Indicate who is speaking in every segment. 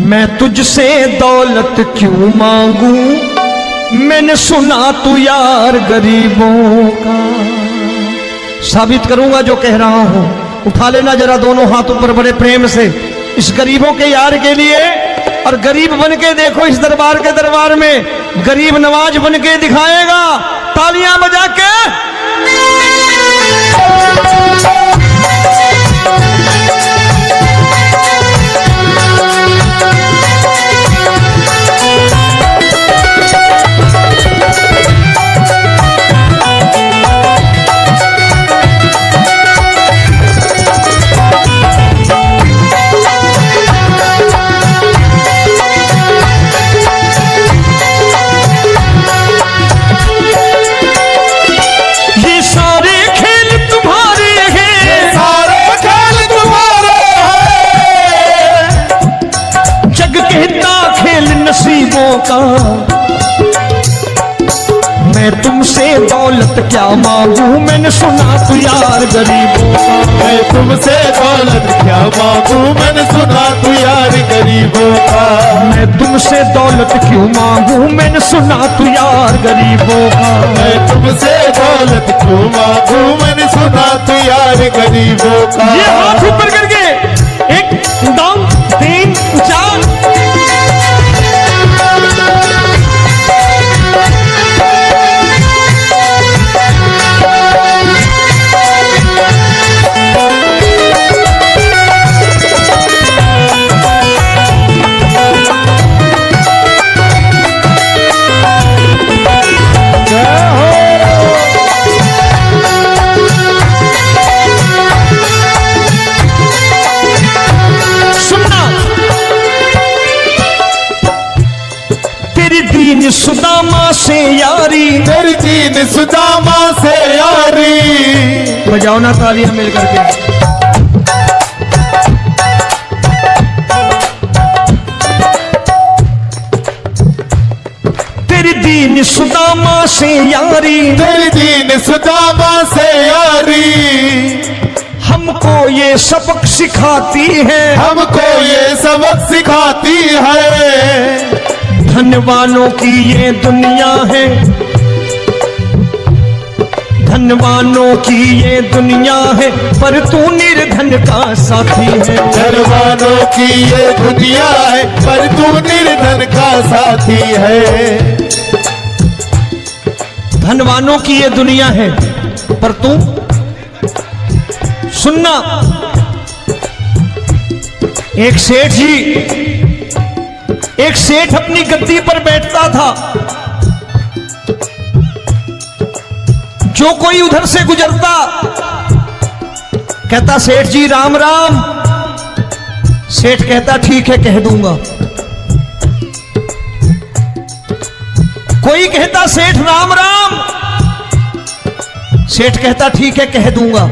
Speaker 1: मैं तुझसे दौलत क्यों मांगू, मैंने सुना तू यार गरीबों का। साबित करूंगा जो कह रहा हूं। उठा लेना जरा दोनों हाथ ऊपर बड़े प्रेम से इस गरीबों के यार के लिए। और गरीब बन के देखो इस दरबार के दरबार में गरीब नवाज बन के दिखाएगा, तालियां बजा के। नसीबों का मैं तुमसे दौलत क्या मांगू, मैंने सुना तू यार गरीबों का।
Speaker 2: मैं तुमसे दौलत क्या मांगू, मैंने सुना तू यार गरीबों का।
Speaker 1: मैं तुमसे दौलत क्यों मांगू, मैंने सुना तू यार गरीबों का।
Speaker 2: मैं तुमसे दौलत क्यों मांगू, मैंने सुना तू यार गरीबों का।
Speaker 1: ये हाथ ऊपर करके 1 2 3 4। सुदामा से यारी,
Speaker 2: तेरी दीन सुदामा से यारी।
Speaker 1: बजाओ ना तालियां मिल करके। तेरी दीन सुदामा से यारी,
Speaker 2: तेरी दीन सुदामा से यारी।
Speaker 1: हमको ये सबक सिखाती है,
Speaker 2: हमको ये सबक सिखाती है।
Speaker 1: धनवानों की ये दुनिया है, धनवानों की ये दुनिया है, पर तू निर्धन का साथी है।
Speaker 2: धनवानों की ये दुनिया है, पर तू निर्धन का साथी है।
Speaker 1: धनवानों की ये दुनिया है, पर तू सुनना। एक सेठ अपनी गद्दी पर बैठता था। जो कोई उधर से गुजरता कहता सेठ जी राम राम। सेठ कहता ठीक है कह दूंगा। कोई कहता सेठ राम राम। सेठ कहता ठीक है कह दूंगा।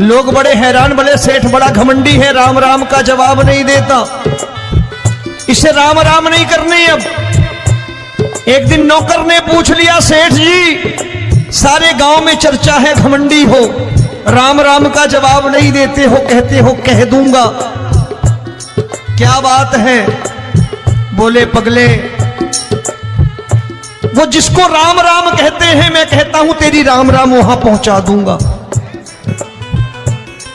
Speaker 1: लोग बड़े हैरान, बोले सेठ बड़ा घमंडी है, राम राम का जवाब नहीं देता, इसे राम राम नहीं करने। अब एक दिन नौकर ने पूछ लिया सेठ जी सारे गांव में चर्चा है घमंडी हो, राम राम का जवाब नहीं देते हो, कहते हो कह दूंगा, क्या बात है? बोले पगले वो जिसको राम राम कहते हैं मैं कहता हूं तेरी राम राम वहां पहुंचा दूंगा।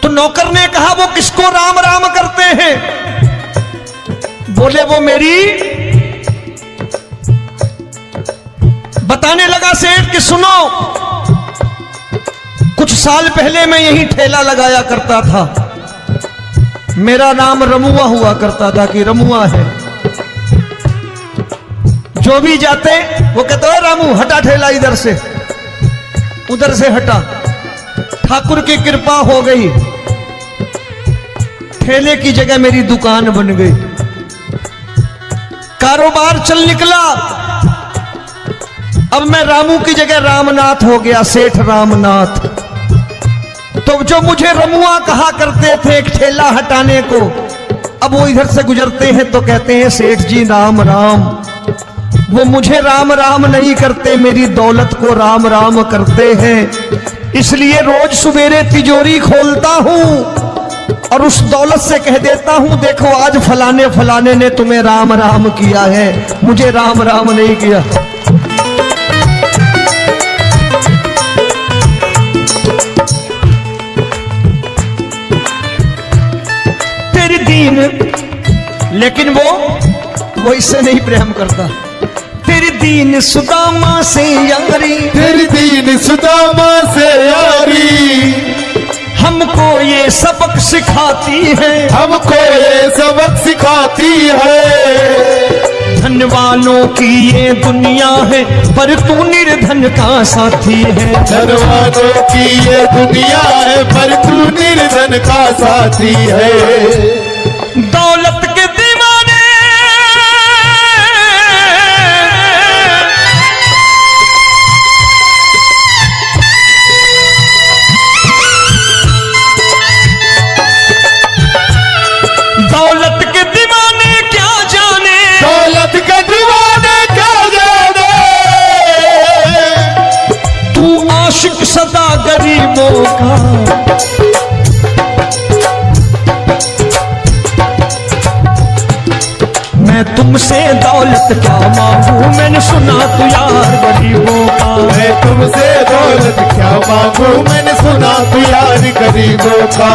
Speaker 1: तो नौकर ने कहा वो किसको राम राम करते हैं? बोले वो मेरी। बताने लगा सेठ कि सुनो, कुछ साल पहले मैं यही ठेला लगाया करता था, मेरा नाम रमुआ हुआ करता था कि रमुआ है। जो भी जाते वो कहते हो रामू हटा ठेला इधर से, उधर से हटा। ठाकुर की कृपा हो गई, ठेले की जगह मेरी दुकान बन गई, कारोबार चल निकला। अब मैं रामू की जगह रामनाथ हो गया, सेठ रामनाथ। तो जो मुझे रमुआ कहा करते थे एक ठेला हटाने को, अब वो इधर से गुजरते हैं तो कहते हैं सेठ जी राम राम। वो मुझे राम राम नहीं करते, मेरी दौलत को राम राम करते हैं। इसलिए रोज सवेरे तिजोरी खोलता हूं और उस दौलत से कह देता हूं, देखो आज फलाने फलाने ने तुम्हें राम राम किया है, मुझे राम राम नहीं किया। तेरी दीन, लेकिन वो इससे नहीं प्रेम करता। तेरी दीन सुदामा से यारी,
Speaker 2: तेरी दीन सुदामा से यारी,
Speaker 1: हमको ये सबक सिखाती है,
Speaker 2: हमको ये सबक सिखाती है।
Speaker 1: धन वालों की ये दुनिया है, पर तू निर्धन का साथी है।
Speaker 2: धन वालों की ये दुनिया है, पर तू निर्धन का साथी है।
Speaker 1: दौलत के दीवाने दौलत के दीवाने क्या जाने,
Speaker 2: दौलत के दीवाने क्या जाने,
Speaker 1: तू आशिक सदा गरीबों का। मैं तुमसे दौलत क्या मांगू, मैंने सुना तू यार गरीबों का।
Speaker 2: मैं तुमसे दौलत क्या मांगू, मैंने सुना तू यार गरीबों का।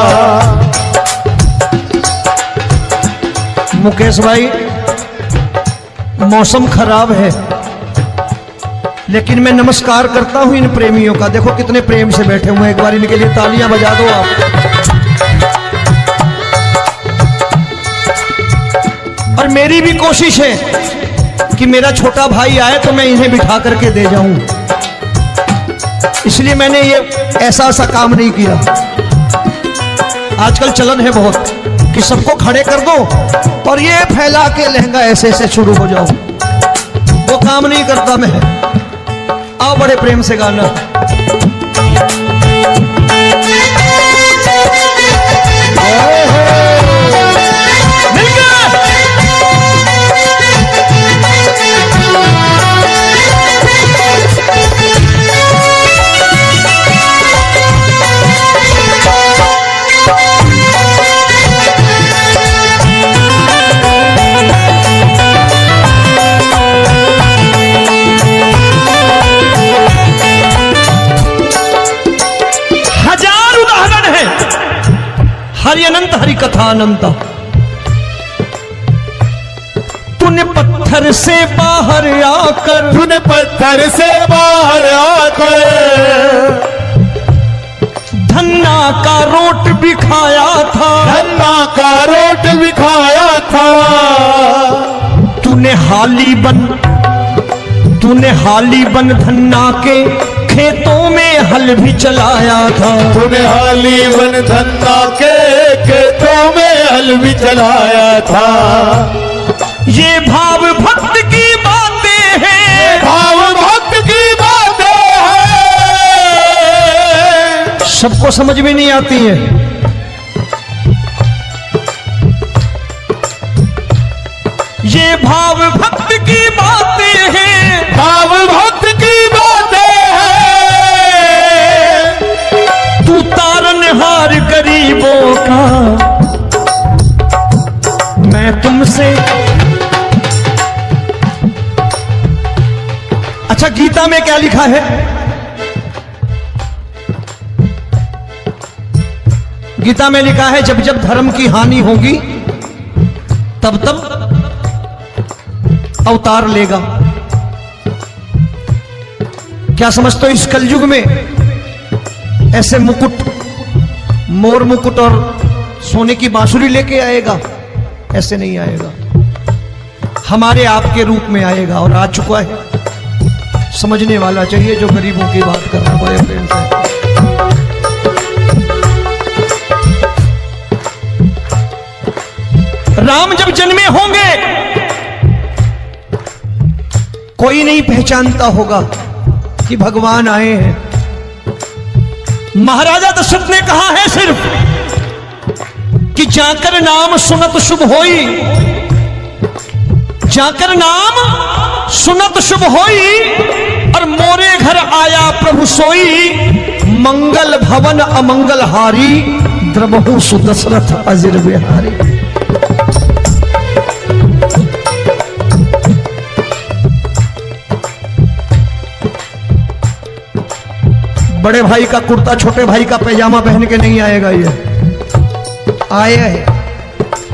Speaker 1: मुकेश भाई, मौसम खराब है, लेकिन मैं नमस्कार करता हूं इन प्रेमियों का। देखो कितने प्रेम से बैठे हुए हैं, एक बार इनके लिए तालियां बजा दो आप। और मेरी भी कोशिश है कि मेरा छोटा भाई आए तो मैं इन्हें बिठा करके दे जाऊं, इसलिए मैंने ये ऐसा काम नहीं किया। आजकल चलन है बहुत कि सबको खड़े कर दो और ये फैला के लहंगा ऐसे ऐसे शुरू हो जाओ, वो काम नहीं करता मैं। आओ बड़े प्रेम से गाना। हरि अनंत हरि कथा अनंत। तूने पत्थर से बाहर आकर,
Speaker 2: तूने पत्थर से बाहर आकर
Speaker 1: धन्ना का रोट भी खाया था,
Speaker 2: धन्ना का रोट भी खाया था।
Speaker 1: तूने हाली बन धन्ना के खेतों में हल भी चलाया था।
Speaker 2: तूने हाली बन धन्ना के खेतों में हल भी चलाया था।
Speaker 1: ये भाव भक्त की बातें हैं,
Speaker 2: भाव भक्त की बातें हैं,
Speaker 1: सबको समझ में नहीं आती है। ये भाव भक्त की बातें हैं,
Speaker 2: भाव भक्त की बातें हैं।
Speaker 1: तू तारनहार गरीबों का, मैं तुमसे। अच्छा, गीता में क्या लिखा है? गीता में लिखा है जब जब धर्म की हानि होगी तब तब अवतार लेगा। क्या समझते हो, इस कलयुग में ऐसे मुकुट, मोर मुकुट और सोने की बांसुरी लेके आएगा? ऐसे नहीं आएगा, हमारे आपके रूप में आएगा और आ चुका है। समझने वाला चाहिए जो गरीबों की बात कर रहा है बड़े प्रेम से। राम जब जन्मे होंगे कोई नहीं पहचानता होगा कि भगवान आए हैं। महाराजा दशरथ ने कहा है सिर्फ कि जाकर नाम सुनत शुभ होई, जाकर नाम सुनत शुभ होई, और मोरे घर आया प्रभु सोई, मंगल भवन अमंगल हारी, द्रवहु सुदशरथ अजिर बिहारी। बड़े भाई का कुर्ता छोटे भाई का पैजामा पहन के नहीं आएगा, ये आया है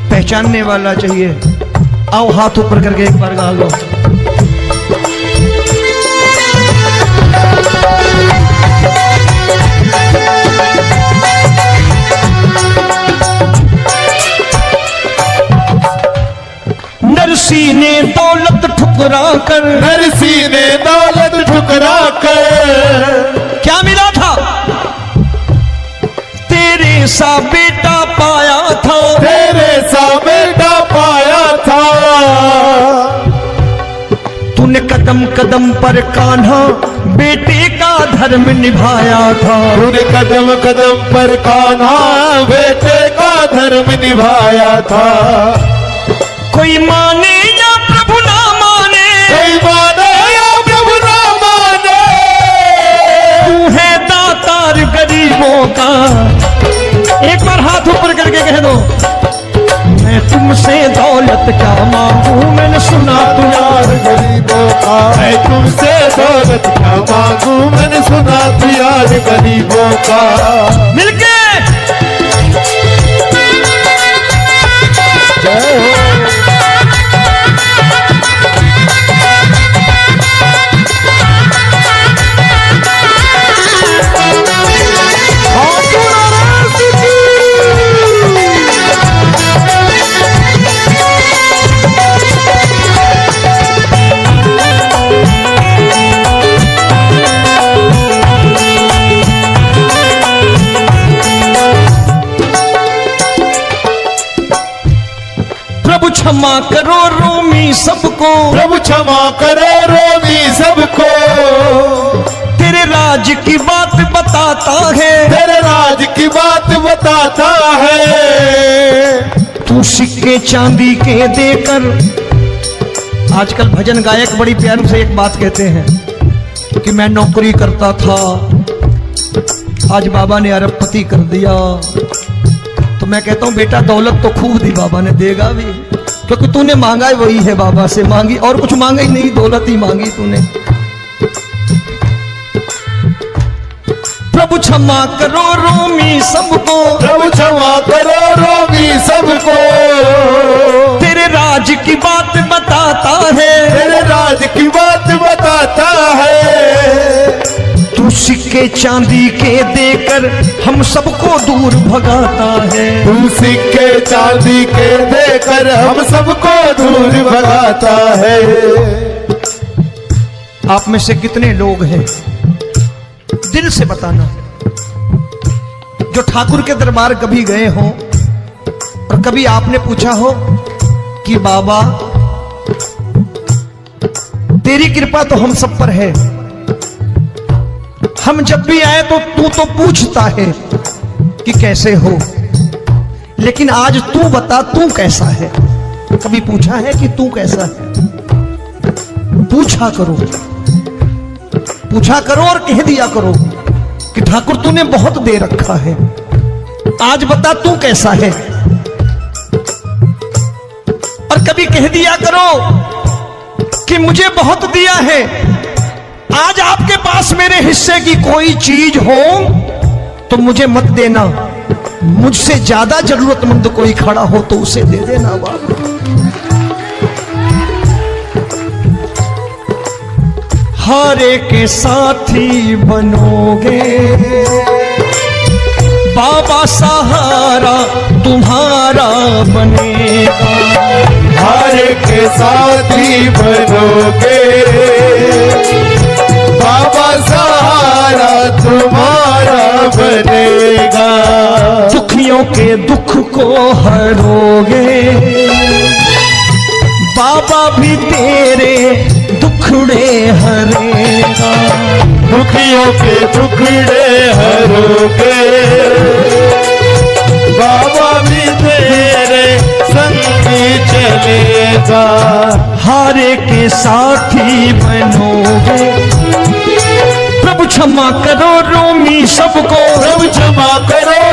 Speaker 1: पहचानने वाला चाहिए। आओ हाथ ऊपर करके एक बार गा लो। नरसी ने दौलत ठुकरा कर,
Speaker 2: नरसी ने दौलत ठुकरा कर
Speaker 1: क्या मिला था? तेरे सा बेटा पाया था,
Speaker 2: तेरे सा बेटा पाया था।
Speaker 1: तूने कदम कदम पर कान्हा बेटे का धर्म निभाया था।
Speaker 2: तूने कदम कदम पर कान्हा बेटे का धर्म निभाया था।
Speaker 1: कोई माने या प्रभु ना माने,
Speaker 2: कोई माने या प्रभु ना माने,
Speaker 1: तू है दातार गरीबों का। एक बार हाथ ऊपर करके कह दो, मैं तुमसे दौलत क्या मांगू, मैंने सुना तू यार
Speaker 2: गरीबों का। मैं तुमसे दौलत क्या मांगू, मैंने सुना तू यार गरीबों का।
Speaker 1: मिलके
Speaker 2: जय हो।
Speaker 1: प्रभु क्षमा करो रोमी सबको,
Speaker 2: प्रभु क्षमा करो रोमी सबको।
Speaker 1: तेरे राज की बात बताता है,
Speaker 2: तेरे राज की बात बताता है।
Speaker 1: तू सिक्के चांदी के देकर। आजकल भजन गायक बड़ी प्यार से एक बात कहते हैं कि मैं नौकरी करता था, आज बाबा ने अरबपति कर दिया। तो मैं कहता हूं बेटा दौलत तो खूब दी बाबा ने, देगा भी, क्योंकि तूने मांगा वही है बाबा से, मांगी और कुछ मांगा ही नहीं, दौलत ही मांगी तूने। प्रभु क्षमा करो रोमी सबको,
Speaker 2: प्रभु क्षमा करो रोमी सबको।
Speaker 1: तेरे राज की बात बताता है,
Speaker 2: तेरे राज की बात बताता है।
Speaker 1: तू सिक्के चांदी के देकर हम सबको दूर भगाता है।
Speaker 2: तू सिक्के चांदी के देकर हम सबको दूर भगाता है।
Speaker 1: आप में से कितने लोग हैं, दिल से बताना, जो ठाकुर के दरबार कभी गए हो और कभी आपने पूछा हो कि बाबा तेरी कृपा तो हम सब पर है, हम जब भी आए तो तू तो पूछता है कि कैसे हो, लेकिन आज तू बता तू कैसा है। कभी पूछा है कि तू कैसा है? पूछा करो, पूछा करो और कह दिया करो कि ठाकुर तूने बहुत दे रखा है, आज बता तू कैसा है। और कभी कह दिया करो कि मुझे बहुत दिया है, आज आपके पास मेरे हिस्से की कोई चीज हो तो मुझे मत देना, मुझसे ज्यादा जरूरतमंद कोई खड़ा हो तो उसे दे देना बाबा। हारे के साथी बनोगे बाबा, सहारा तुम्हारा बनेगा।
Speaker 2: हारे के साथी बनोगे बाबा, सहारा तुम्हारा बनेगा।
Speaker 1: दुखियों के दुख को हरोगे बाबा, भी तेरे दुखड़े हरेगा।
Speaker 2: दुखियों के टुकड़े हरोगे बाबा, भी तेरे संगी चलेगा।
Speaker 1: हारे के साथी बनोगे, प्रभु क्षमा करो रोमी सबको,
Speaker 2: प्रभु क्षमा करो